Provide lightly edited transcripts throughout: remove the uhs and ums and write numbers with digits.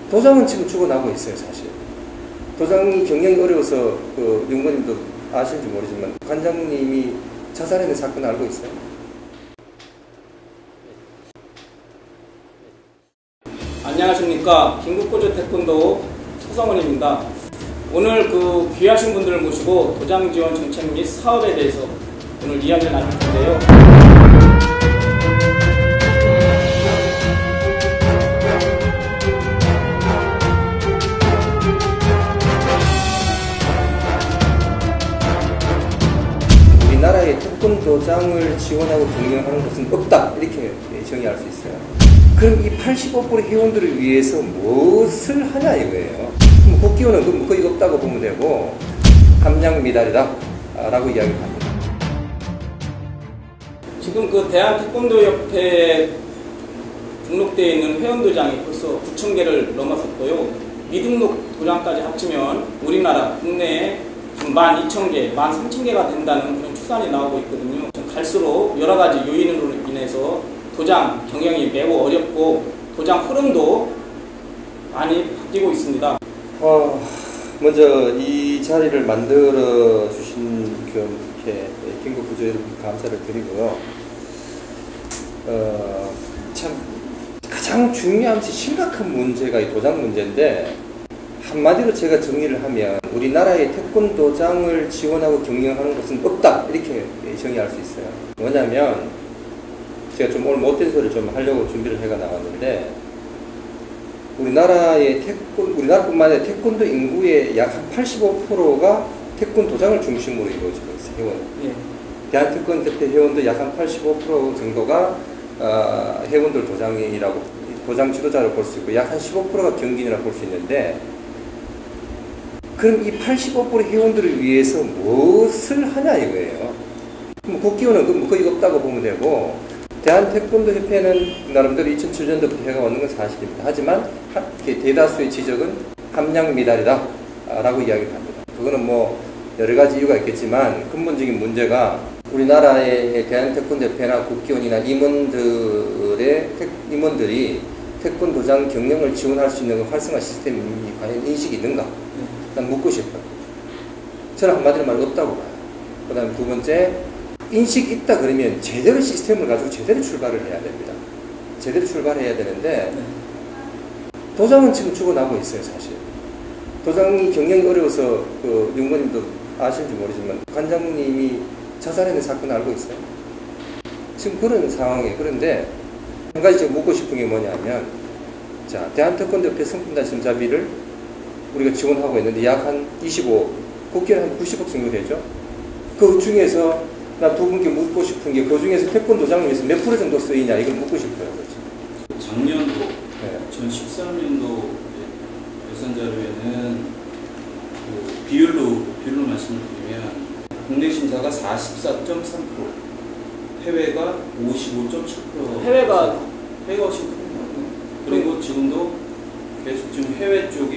도장은 지금 죽어나고 있어요, 사실. 도장 경영이 어려워서 그 윤건님도 아실지 모르지만 관장님이 자살했는 사건 알고 있어요? 안녕하십니까. 긴급구조 태권도 서성원입니다. 오늘 그 귀하신 분들을 모시고 도장 지원 정책 및 사업에 대해서 오늘 이야기를 나눌 텐데요. 우리나라의 태권도장을 지원하고 경영하는 것은 없다, 이렇게 정의할 수 있어요. 그럼 이 85% 회원들을 위해서 무엇을 하냐 이거예요. 그럼 국기원은 거의 없다고 보면 되고 함량미달이다 라고 이야기합니다. 지금 그 대한태권도협회에 등록되어 있는 회원도장이 벌써 9,000개를 넘어섰고요. 미등록 도장까지 합치면 우리나라 국내에 지금 12,000개, 13,000개가 된다는 그런 추산이 나오고 있거든요. 갈수록 여러 가지 요인으로 인해서 도장 경영이 매우 어렵고 도장 흐름도 많이 바뀌고 있습니다. 먼저 이 자리를 만들어 주신 긴급구조 여러분 감사를 드리고요. 참 가장 중요하면서 심각한 문제가 이 도장 문제인데, 한마디로 제가 정리를 하면 우리나라의 태권도장을 지원하고 경영하는 것은 없다, 이렇게 정의할 수 있어요. 뭐냐면 제가 좀 오늘 못된 소리를 좀 하려고 준비를 해가 나왔는데, 우리나라뿐만 아니라 태권도 인구의 약 한 85%가 태권도장을 중심으로 이루어지고 있어요. 회원. 예. 대한태권도협회 회원도 약 한 85% 정도가 회원들 도장 지도자로 볼 수 있고, 약 한 15%가 경기인이라고 볼 수 있는데, 그럼 이 85% 회원들을 위해서 무엇을 하냐 이거예요. 그럼 국기원은 거의 없다고 보면 되고, 대한태권도협회는 나름대로 2007년도부터 해가왔는 건 사실입니다. 하지만 대다수의 지적은 함량미달이다 라고 이야기를 합니다. 그거는 뭐 여러 가지 이유가 있겠지만 근본적인 문제가 우리나라의 대한태권도협회나 국기원이나 임원들이 태권도장 경영을 지원할 수 있는 활성화 시스템이 과연 인식이 있는가? 난 묻고 싶어요. 저는 한마디로 말로 없다고 봐요. 그 다음에 두 번째, 인식이 있다 그러면 제대로 시스템을 가지고 제대로 출발을 해야 됩니다. 제대로 출발해야 되는데 도장은 지금 죽어나고 있어요, 사실. 도장 경영이 어려워서 그 윤건님도 아실지 모르지만 관장님이 자살했는 사건 알고 있어요? 지금 그런 상황이에요. 그런데 한 가지 제가 묻고 싶은 게 뭐냐면, 자, 대한태권도협회 상품단 심사비를 우리가 지원하고 있는데 약 한 25, 국기는 한 90억 정도 되죠? 그 중에서 나 두 분께 묻고 싶은 게, 그 중에서 태권도장을 위해서 몇 프로 정도 쓰이냐, 이걸 묻고 싶어요. 그렇지? 작년도, 2013년도 예산 자료에는 그 비율로 말씀을 드리면 국내 심사가 44.3%, 해외가 55.7%. 해외가 훨씬 큽니다. 그리고 지금도 계속 지금 해외 쪽이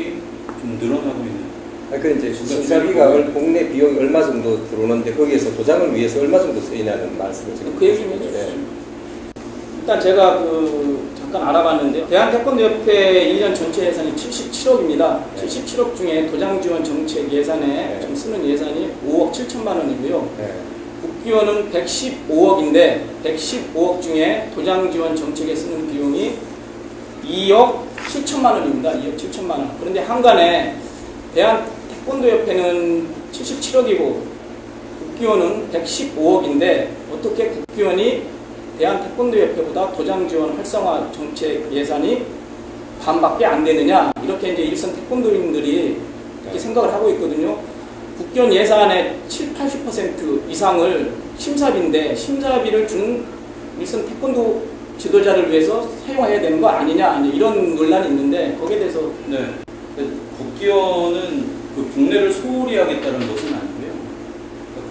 좀 늘어나고 있는. 이제 심사비가 국내 비용이 얼마 정도 들어오는데 거기에서 도장을 위해서 얼마 정도 쓰이냐는 말씀을 지금 그 얘기는 해주시죠. 일단 제가 잠깐 알아봤는데요. 대한태권도협회 1년 전체 예산이 77억입니다. 77억 중에 도장 지원 정책 예산에 좀 쓰는 예산이 5억 7천만 원이고요. 국기원은 115억인데 115억 중에 도장 지원 정책에 쓰는 비용이 2억 7천만 원입니다. 2억 7천만 원. 그런데 한간에 대한태권도협회는 77억이고 국기원은 115억인데 어떻게 국기원이 대한태권도협회보다 도장 지원 활성화 정책 예산이 반밖에 안 되느냐, 이렇게 이제 일선 태권도인들이 이렇게 생각을 하고 있거든요. 국기원 예산의 70-80% 이상을 심사비인데 심사비를 준 일선 태권도 지도자를 위해서 사용해야 되는 거 아니냐, 이런 논란이 있는데 거기에 대해서. 네. 국기원은 그 국내를 소홀히 하겠다는 것은 아니고요.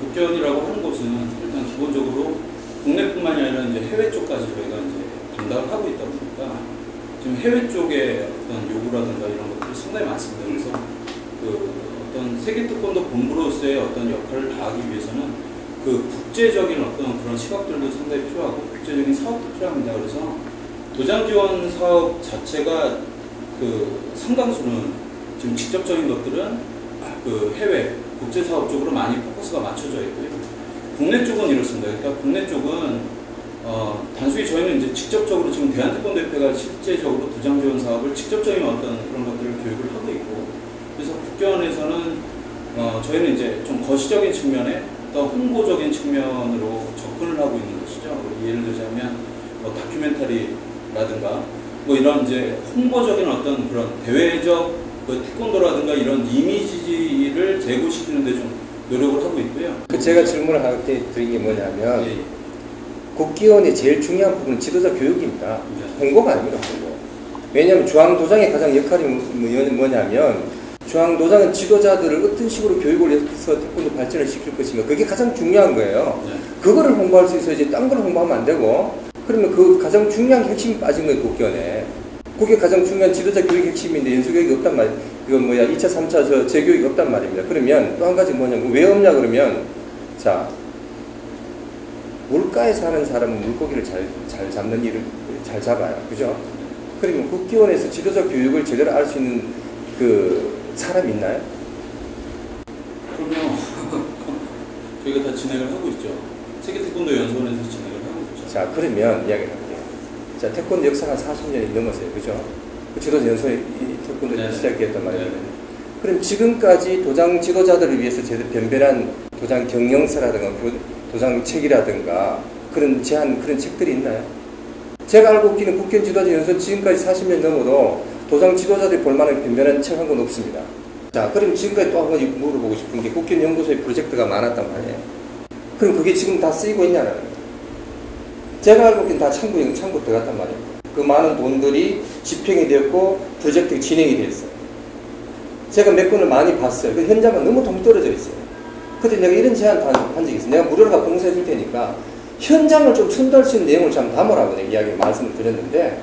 국기원이라고 하는 것은 일단 기본적으로 국내뿐만이 아니라 이제 해외 쪽까지 저희가 이제 담당을 하고 있다 보니까 지금 해외 쪽에 어떤 요구라든가 이런 것들이 상당히 많습니다. 그래서 그 어떤 세계 태권도 본부로서의 어떤 역할을 다하기 위해서는 그 국제적인 어떤 그런 시각들도 상당히 필요하고 국제적인 사업도 필요합니다. 그래서 도장 지원 사업 자체가 그 상당수는 지금 직접적인 것들은 그 해외 국제 사업 쪽으로 많이 포커스가 맞춰져 있고요. 국내 쪽은 이렇습니다. 그러니까 국내 쪽은 단순히 저희는 이제 직접적으로 지금 대한태권도협회가 실제적으로 도장 지원 사업을 직접적인 어떤 그런 것들을 교육을 하고 있고, 그래서 국교원에서는 저희는 이제 좀 거시적인 측면에 더 홍보적인 측면으로 접근을 하고 있는 것이죠. 예를 들자면 뭐 다큐멘터리라든가 뭐 이런 이제 홍보적인 어떤 그런 대외적 그 태권도라든가 이런 이미지를 제고시키는 데 좀 노력을 하고 있고요. 제가 질문을 하게 드린 게 뭐냐면 예, 예. 국기원의 제일 중요한 부분은 지도자 교육입니다. 네. 홍보가 아닙니다. 홍보. 왜냐하면 중앙도장의 가장 역할이 뭐냐면 중앙도장은 지도자들을 어떤 식으로 교육을 해서 태권도 발전을 시킬 것인가, 그게 가장 중요한 거예요. 네. 그거를 홍보할 수 있어야 이제 딴 걸 홍보하면 안 되고, 그러면 그 가장 중요한 핵심이 빠진 거예요, 국기원에. 그게 가장 중요한 지도자 교육 핵심인데 연수교육이 없단 말이에요. 이건 2차, 3차 재교육이 없단 말입니다. 그러면 또 한 가지 뭐냐면, 왜 없냐 그러면, 자, 물가에 사는 사람은 물고기를 잘 잡는 일을 잘 잡아요. 그죠? 그러면 국기원에서 지도자 교육을 제대로 알 수 있는 그 사람이 있나요? 그러면 저희가 다 진행을 하고 있죠. 세계태권도연수원에서 진행을 하고 있죠. 자, 그러면 이야기를 할게요. 자, 태권도 역사가 40년이 넘었어요. 그죠? 그 지도자 연수원이 태권도를 네. 시작했단 말이에요. 네. 그럼 지금까지 도장 지도자들을 위해서 제대로 변별한 도장 경영서라든가 도장 책이라든가 그런 그런 책들이 있나요? 제가 알고 있기는 국기원 지도자 연수원 지금까지 40년 넘어도 도장 지도자들이 볼 만한 변별한 책 한 건 없습니다. 자, 그럼 지금까지 또 한 가지 물어보고 싶은 게 국기원 연구소에 프로젝트가 많았단 말이에요. 그럼 그게 지금 다 쓰이고 있냐는 거예요. 제가 알고 있기는 다 창구 들어갔단 말이에요. 그 많은 돈들이 집행이 되었고 프로젝트가 진행이 되었어요. 제가 몇 건을 많이 봤어요. 그 현장은 너무 동떨어져 있어요. 그때 내가 이런 제안 한 적이 있어요. 내가 무료로 봉사해 줄 테니까 현장을 좀 손댈 수 있는 내용을 좀 담으라고 내가 이야기를 말씀을 드렸는데,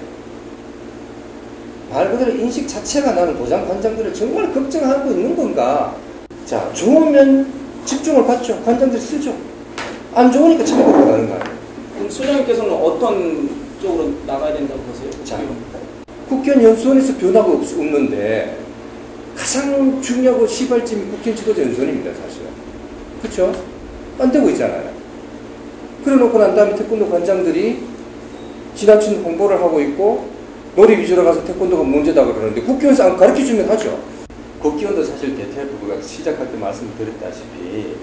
말 그대로 인식 자체가 나는 도장 관장들을 정말 걱정하고 있는 건가? 자, 좋으면 집중을 받죠. 관장들이 쓰죠. 안 좋으니까 참고로 가는 거예요. 그럼 소장님께서는 어떤 쪽으로 나가야 된다고 보세요? 자, 국기원 연수원에서 변화가 없는데 가장 중요하고 시발점이 국기원 지도자 연수원입니다, 사실은. 그렇죠? 안 되고 있잖아요. 그래놓고 난 다음에 태권도 관장들이 지나친 홍보를 하고 있고 놀이 위주로 가서 태권도가 문제다 그러는데 국기원에서 안 가르쳐주면 하죠. 국기원도 사실 대퇴부가 시작할 때 말씀드렸다시피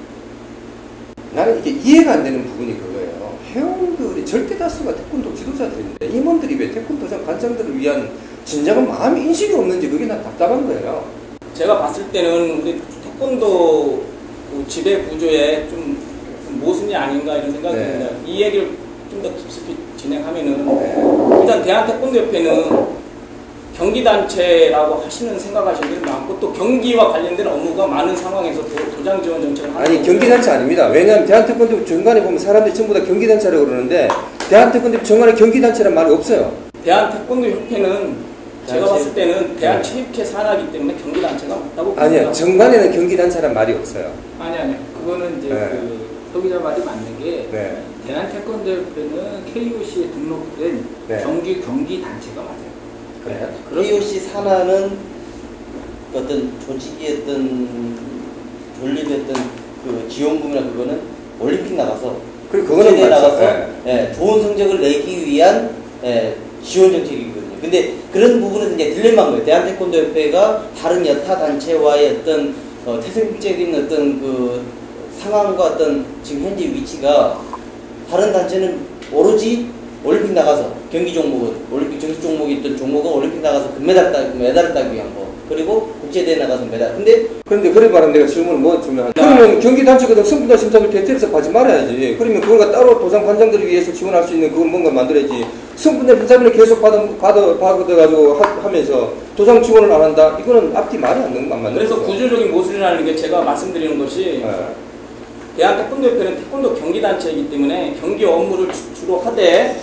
나는 이게 이해가 안 되는 부분이 그거예요. 회원들이 절대 다수가 태권도 지도자들인데 임원들이 왜 태권도장 관장들을 위한 진정한 마음이 인식이 없는지 그게 난 답답한 거예요. 제가 봤을 때는 우리 태권도 지배 구조에 좀 모순이 아닌가 이런 생각이 듭니다. 이 얘기를 좀 더 깊숙이 진행하면은 일단 대한태권도협회는 경기단체라고 하시는 생각하시는 분들이 많고 또 경기와 관련된 업무가 많은 상황에서 도장 지원 정책을 하는 아니 경기단체 아닙니다. 왜냐하면 대한태권도 정관에 보면 사람들이 전부 다 경기단체라고 그러는데 대한태권도 정관에 경기단체란 말이 없어요. 대한태권도협회는 제가 봤을 때는 대한체육회 산하이기 때문에 경기단체가 맞다고 봅니다. 아니요, 정관에는 경기단체란 말이 없어요. 아니 그거는 이제 네. 그 소비자 말이 맞는 게 네. 대한태권도협회는 KOC에 등록된 네. 경기 단체가 맞아요. 그래요? KOC 산하는 어떤 조직의 어떤 존립의 어떤 그 지원금이나 그거는 올림픽 나가서 그리고 그거는 국제대회 맞죠. 나가서 네. 좋은 성적을 내기 위한 지원 정책이거든요. 근데 그런 부분은 이제 딜레마인 거예요. 대한태권도협회가 다른 여타 단체와의 어떤 태생적인 어떤 그 상황과 어떤 지금 현재 위치가 다른 단체는 오로지 올림픽 나가서 경기 종목은 올림픽 정식 종목이 있던 종목은 올림픽 나가서 메달을 따기 위한 거, 그리고 국제대회 나가서 메달. 그런데 그래 말하면 내가 질문을 뭐 주면 그러면 경기단체거든 성분화 심사를 대체해서 받지 말아야지. 그러면 그걸 따로 도장 관장들을 위해서 지원할 수 있는 그건 뭔가 만들어야지. 성분화 심사비를 계속 받아가지고 하면서 도장 지원을 안 한다? 이거는 앞뒤 말이 안 되는 거 안 맞는 그래서 거죠. 구조적인 모순이라는 게 제가 말씀드리는 것이 네. 대한태권도협회는 태권도 경기단체이기 때문에 경기 업무를 주로 하되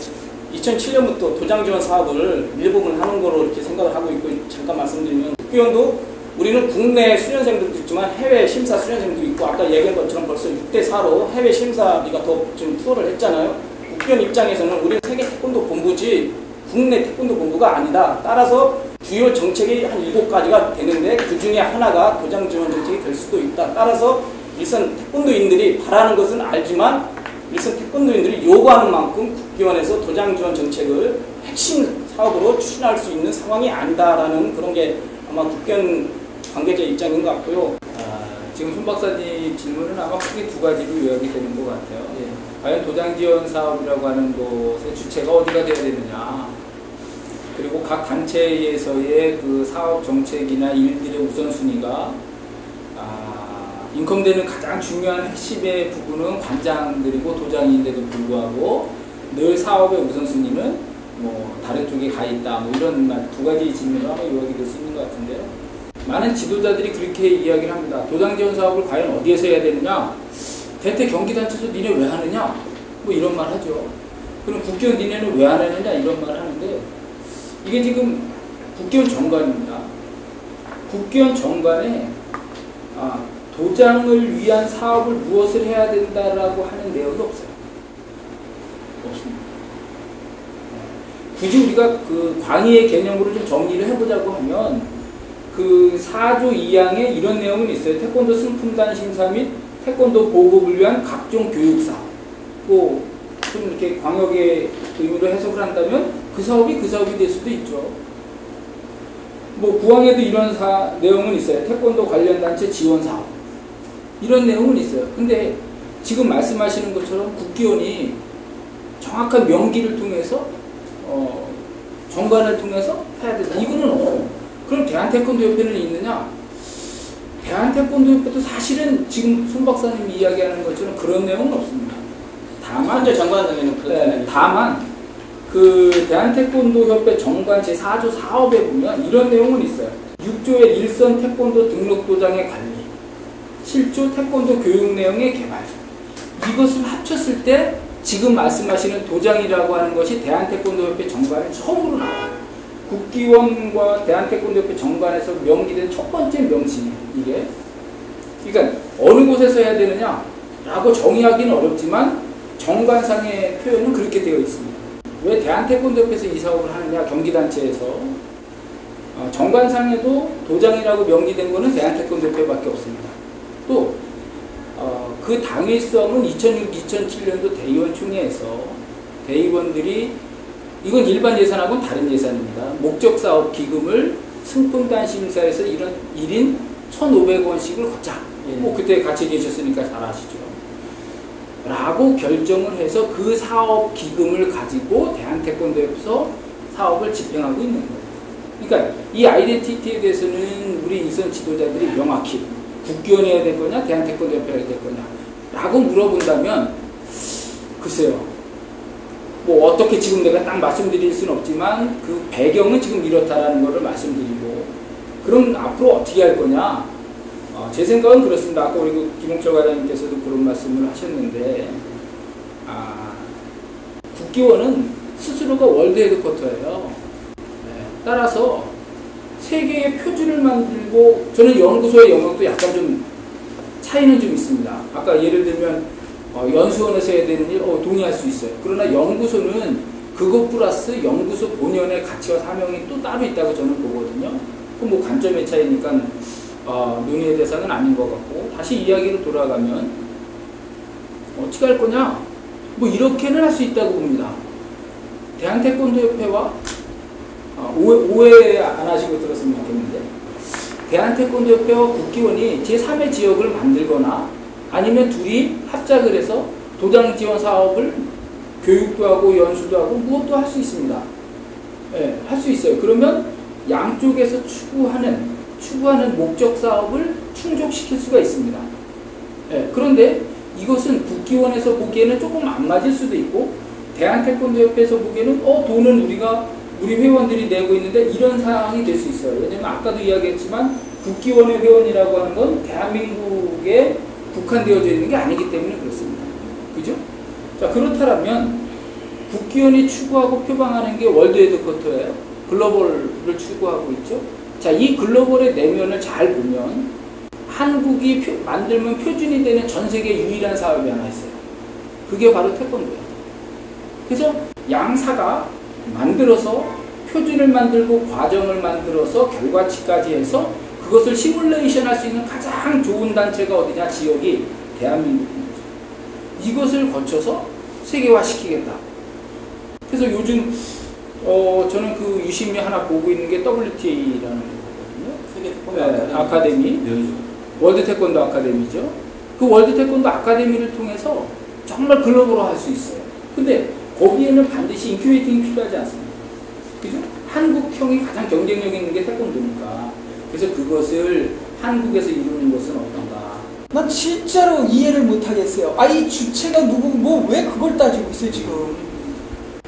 2007년부터 도장 지원 사업을 일부분 하는 거로 이렇게 생각을 하고 있고, 잠깐 말씀드리면 국기원도 우리는 국내 수련생들도 있지만 해외 심사 수련생도 있고, 아까 얘기한 것처럼 벌써 6대4로 해외 심사비가 더 지금 투어를 했잖아요. 국기원 입장에서는 우리는 세계 태권도 본부지 국내 태권도 본부가 아니다. 따라서 주요 정책이 한 7가지가 되는데 그 중에 하나가 도장 지원 정책이 될 수도 있다. 따라서 일선 태권도인들이 바라는 것은 알지만 일선 태권도인들이 요구하는 만큼 국기원에서 도장 지원 정책을 핵심 사업으로 추진할 수 있는 상황이 아니다라는 그런 게 아마 국기원 관계자 입장인 것 같고요. 지금 손 박사님 질문은 아마 크게 두 가지로 요약이 되는 것 같아요. 과연 도장 지원 사업이라고 하는 것의 주체가 어디가 돼야 되느냐, 그리고 각 단체에서의 그 사업 정책이나 일들의 우선순위가 인컴되는 가장 중요한 핵심의 부분은 관장들이고 도장인데도 불구하고 늘 사업의 우선순위는 뭐 다른 쪽에 가 있다, 뭐 이런 두 가지 질문으로 아마 요약이 될 수 있는 것 같은데요. 많은 지도자들이 그렇게 이야기를 합니다. 도장 지원 사업을 과연 어디에서 해야 되느냐? 대퇴 경기단체에서 니네 왜 하느냐? 뭐 이런 말 하죠. 그럼 국기원 니네는 왜 안 하느냐? 이런 말 하는데, 이게 지금 국기원 정관입니다. 국기원 정관에 도장을 위한 사업을 무엇을 해야 된다라고 하는 내용이 없어요. 없습니다. 굳이 우리가 그 광의의 개념으로 좀 정리를 해보자고 하면 그 4조 2항에 이런 내용은 있어요. 태권도 승품단 심사 및 태권도 보급을 위한 각종 교육사업. 뭐 좀 이렇게 광역의 의미로 해석을 한다면 그 사업이 될 수도 있죠. 뭐 9항에도 이런 내용은 있어요. 태권도 관련 단체 지원 사업. 이런 내용은 있어요. 근데 지금 말씀하시는 것처럼 국기원이 정확한 명기를 통해서 정관을 통해서 해야 된다. 이거는 없어요. 그럼 대한태권도협회는 있느냐? 대한태권도협회도 사실은 지금 손 박사님이 이야기하는 것처럼 그런 내용은 없습니다. 다만 다만 그 대한태권도협회 정관 제4조 사업에 보면 이런 내용은 있어요. 6조의 일선 태권도 등록도장의 관리, 7조 태권도 교육 내용의 개발. 이것을 합쳤을 때 지금 말씀하시는 도장이라고 하는 것이 대한태권도협회 정관에 처음으로 나와요. 국기원과 대한태권도협회 정관에서 명기된 첫 번째 명칭이에요. 이게. 그러니까 어느 곳에서 해야 되느냐라고 정의하기는 어렵지만 정관상의 표현은 그렇게 되어 있습니다. 왜 대한태권도협회에서 이 사업을 하느냐? 경기단체에서. 정관상에도 도장이라고 명기된 것은 대한태권도협회밖에 없습니다. 또 그 당위성은 2006-2007년도 대의원 총회에서 대의원들이 이건 일반 예산하고는 다른 예산입니다. 목적사업 기금을 승품단 심사에서 이런 1인 1,500원씩을 걷자. 뭐 그때 같이 계셨으니까 잘 아시죠. 라고 결정을 해서 그 사업 기금을 가지고 대한태권도협회에서 사업을 집행하고 있는 거예요. 그러니까 이 아이덴티티에 대해서는 우리 이선 지도자들이 명확히 국기원이 해야 될 거냐, 대한태권도협회가 해야 될 거냐 라고 물어본다면 글쎄요. 뭐 어떻게 지금 내가 딱 말씀드릴 수는 없지만 그 배경은 지금 이렇다라는 거를 말씀드리고, 그럼 앞으로 어떻게 할 거냐? 제 생각은 그렇습니다. 아까 우리 김홍철 과장님께서도 그런 말씀을 하셨는데, 국기원은 스스로가 월드 헤드쿼터예요. 따라서 세계의 표준을 만들고, 저는 연구소의 영역도 약간 좀 차이는 좀 있습니다. 아까 예를 들면 연수원에서 해야 되는 일 동의할 수 있어요. 그러나 연구소는 그것 플러스 연구소 본연의 가치와 사명이 또 따로 있다고 저는 보거든요. 그럼 뭐 관점의 차이니까 논의의 대상은 아닌 것 같고, 다시 이야기로 돌아가면 어떻게 할 거냐? 뭐 이렇게는 할 수 있다고 봅니다. 대한태권도협회와 오해 안 하시고 들었으면 좋겠는데, 대한태권도협회와 국기원이 제3의 지역을 만들거나 아니면 둘이 합작을 해서 도장 지원 사업을 교육도 하고 연수도 하고 무엇도 할 수 있습니다. 할 수 있어요. 그러면 양쪽에서 추구하는 목적 사업을 충족시킬 수가 있습니다. 그런데 이것은 국기원에서 보기에는 조금 안 맞을 수도 있고, 대한태권도협회에서 보기에는 돈은 우리 회원들이 내고 있는데 이런 상황이 될 수 있어요. 왜냐면 아까도 이야기했지만 국기원의 회원이라고 하는 건 대한민국에 국한되어져 있는 게 아니기 때문에 그렇습니다. 그죠? 자, 그렇다면 국기원이 추구하고 표방하는 게 월드 헤드쿼터예요. 글로벌을 추구하고 있죠. 자, 이 글로벌의 내면을 잘 보면 한국이 만들면 표준이 되는 전 세계 유일한 사업이 하나 있어요. 그게 바로 태권도예요. 그래서 양사가 만들어서 표준을 만들고 과정을 만들어서 결과치까지 해서 그것을 시뮬레이션 할 수 있는 가장 좋은 단체가 어디냐? 지역이 대한민국입니다. 이것을 거쳐서 세계화시키겠다. 그래서 요즘 저는 그 유심히 하나 보고 있는 게 WTA라는 거거든요. 세계 태권도 아카데미. 월드 태권도 아카데미죠. 그 월드 태권도 아카데미를 통해서 정말 글로벌화 할 수 있어요. 근데 거기에는 반드시 인큐베이팅이 필요하지 않습니까? 그죠? 한국형이 가장 경쟁력 있는 게 태권도니까. 그래서 그것을 한국에서 이루는 것은 어떤가? 난 진짜로 이해를 못하겠어요. 이 주체가 누구고 뭐 왜 그걸 따지고 있어요 지금.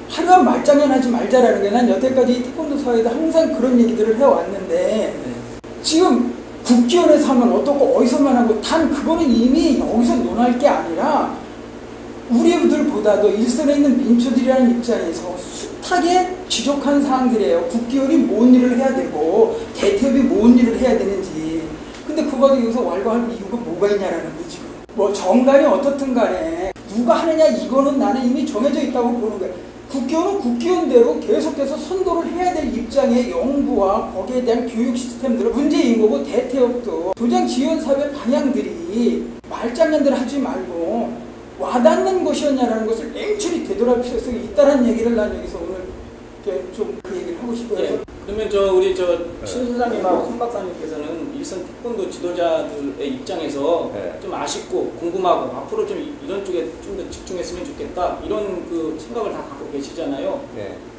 화려한 말장난하지 말자라는 게 난 여태까지 태권도 사회에서 항상 그런 얘기들을 해왔는데 지금 국기원에서 하면 어떻고 어디서만 하고 단 그거는 이미 여기서 논할 게 아니라 우리들보다도 일선에 있는 민초들이라는 입장에서 숱하게 지적한 사항들이에요. 국기원이 뭔 일을 해야 되고 대태협이 뭔 일을 해야 되는지. 근데 그거 여기서 왈가할 이유가 뭐가 있냐라는 거지. 뭐 정당이 어떻든 간에 누가 하느냐 이거는 나는 이미 정해져 있다고 보는 거예요. 국기원은 국기원대로 계속해서 선도를 해야 될 입장의 연구와 거기에 대한 교육 시스템들은 문제인 거고 대태협도 도장 지원 사회 방향들이 말장난들 하지 말고 와닿는 것이었냐라는 것을 냉철히 되돌아볼 필요성이 있다는 얘기를 난 여기서 오늘 좀 그 얘기를 하고 싶어요. 예. 그러면 우리 신 소장님하고 송 박사님께서는 일선 태권도 지도자들의 입장에서 좀 아쉽고 궁금하고 앞으로 좀 이런 쪽에 좀 더 집중했으면 좋겠다 이런 그 생각을 다 갖고 계시잖아요.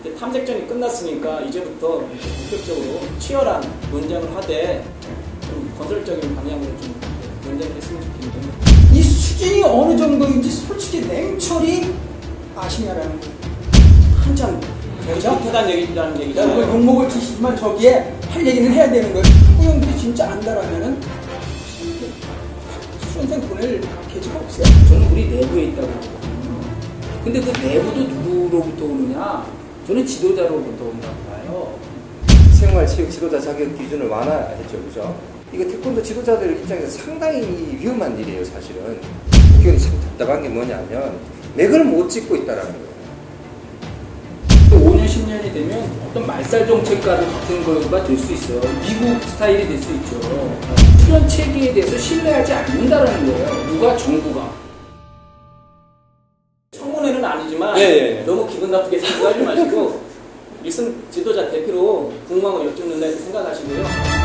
근데 탐색전이 끝났으니까 이제부터 본격적으로 치열한 논쟁을 하되 좀 건설적인 방향으로 좀 논쟁을 했으면 좋겠는데 이 수준이 어느 정도인지 솔직히 냉철히 아시냐라는 거예요. 한참 그렇죠? 대단 얘기라는 얘기잖아요. 욕먹을 짓이지만 저기에 할 얘기는 해야 되는 거예요. 후영들이 진짜 안다라면은 수련생 보낼 계지가 없어요. 저는 우리 내부에 있다고 보거든요. 근데 그 내부도 누구로부터 오느냐? 저는 지도자로부터 온다고 봐요. 생활체육 지도자 자격 기준을 완화했죠, 그죠? 이거 태권도 지도자들 입장에서 상당히 위험한 일이에요, 사실은. 국기원이 참 답답한 게 뭐냐면 맥을 못 짚고 있다라는 거예요. 5년, 10년이 되면 어떤 말살 정책과도 같은 거가 될 수 있어요. 미국 스타일이 될 수 있죠. 수련 체계에 대해서 신뢰하지 않는다라는 거예요. 누가? 정부가. 청문회는 아니지만 예. 너무 기분 나쁘게 생각하지 마시고 일선 지도자 대표로 궁금한 거 여쭙는다 생각하시고요.